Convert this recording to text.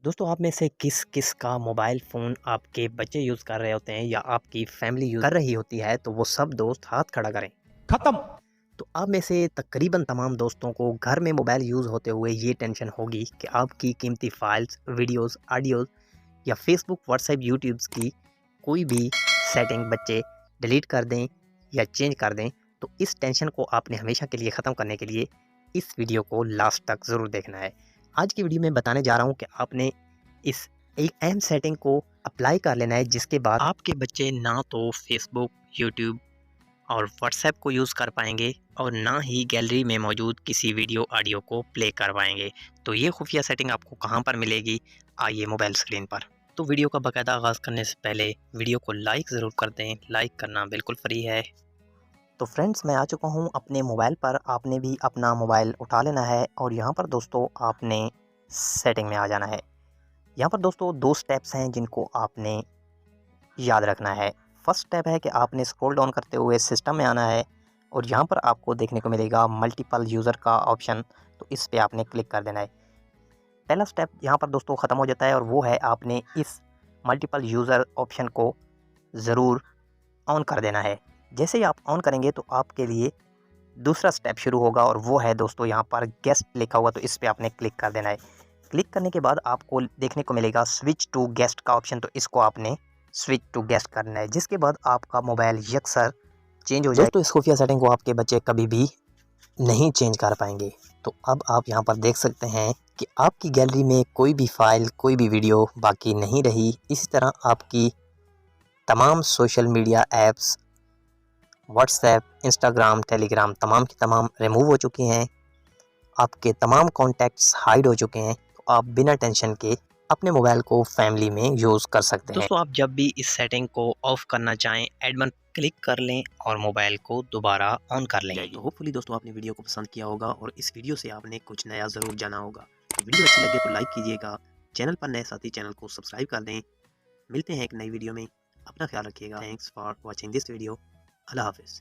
दोस्तों आप में से किस किस का मोबाइल फ़ोन आपके बच्चे यूज़ कर रहे होते हैं या आपकी फैमिली यूज़ कर रही होती है, तो वो सब दोस्त हाथ खड़ा करें। खत्म। तो आप में से तकरीबन तमाम दोस्तों को घर में मोबाइल यूज़ होते हुए ये टेंशन होगी कि आपकी कीमती फाइल्स, वीडियोस, ऑडियोज़ या फ़ेसबुक, व्हाट्सएप, यूट्यूब्स की कोई भी सेटिंग बच्चे डिलीट कर दें या चेंज कर दें। तो इस टेंशन को आपने हमेशा के लिए ख़त्म करने के लिए इस वीडियो को लास्ट तक ज़रूर देखना है। आज की वीडियो में बताने जा रहा हूँ कि आपने इस एक अहम सेटिंग को अप्लाई कर लेना है, जिसके बाद आपके बच्चे ना तो फेसबुक, यूट्यूब और व्हाट्सएप को यूज़ कर पाएंगे और ना ही गैलरी में मौजूद किसी वीडियो ऑडियो को प्ले कर पाएंगे। तो ये खुफिया सेटिंग आपको कहाँ पर मिलेगी, आइए मोबाइल स्क्रीन पर। तो वीडियो का बाकायदा आगाज़ करने से पहले वीडियो को लाइक ज़रूर कर दें, लाइक करना बिल्कुल फ्री है। तो फ्रेंड्स मैं आ चुका हूँ अपने मोबाइल पर। आपने भी अपना मोबाइल उठा लेना है और यहाँ पर दोस्तों आपने सेटिंग में आ जाना है। यहाँ पर दोस्तों 2 स्टेप्स हैं जिनको आपने याद रखना है। फर्स्ट स्टेप है कि आपने स्क्रॉल डाउन करते हुए सिस्टम में आना है और यहाँ पर आपको देखने को मिलेगा मल्टीपल यूज़र का ऑप्शन, तो इस पे आपने क्लिक कर देना है। पहला स्टेप यहाँ पर दोस्तों ख़त्म हो जाता है और वो है आपने इस मल्टीपल यूज़र ऑप्शन को ज़रूर ऑन कर देना है। जैसे ही आप ऑन करेंगे तो आपके लिए दूसरा स्टेप शुरू होगा और वो है दोस्तों यहाँ पर गेस्ट लिखा हुआ, तो इस पे आपने क्लिक कर देना है। क्लिक करने के बाद आपको देखने को मिलेगा स्विच टू गेस्ट का ऑप्शन, तो इसको आपने स्विच टू गेस्ट करना है, जिसके बाद आपका मोबाइल यकसर चेंज हो जाए। दोस्तों इस खुफिया सेटिंग को आपके बच्चे कभी भी नहीं चेंज कर पाएंगे। तो अब आप यहाँ पर देख सकते हैं कि आपकी गैलरी में कोई भी फाइल, कोई भी वीडियो बाकी नहीं रही। इसी तरह आपकी तमाम social media apps WhatsApp, Instagram, Telegram तमाम की तमाम रिमूव हो चुकी हैं। आपके तमाम कॉन्टैक्ट्स हाइड हो चुके हैं। तो आप बिना टेंशन के अपने मोबाइल को फैमिली में यूज़ कर सकते हैं। दोस्तों आप जब भी इस सेटिंग को ऑफ करना चाहें, ऐड वन क्लिक कर लें और मोबाइल को दोबारा ऑन कर लें। तो होपफुली दोस्तों आपने वीडियो को पसंद किया होगा और इस वीडियो से आपने कुछ नया ज़रूर जाना होगा। तो वीडियो अच्छी लगे तो लाइक कीजिएगा, चैनल पर नए साथी चैनल को सब्सक्राइब कर दें। मिलते हैं एक नई वीडियो में, अपना ख्याल रखिएगा। Thanks for watching this video. अल्लाह हाफिज़।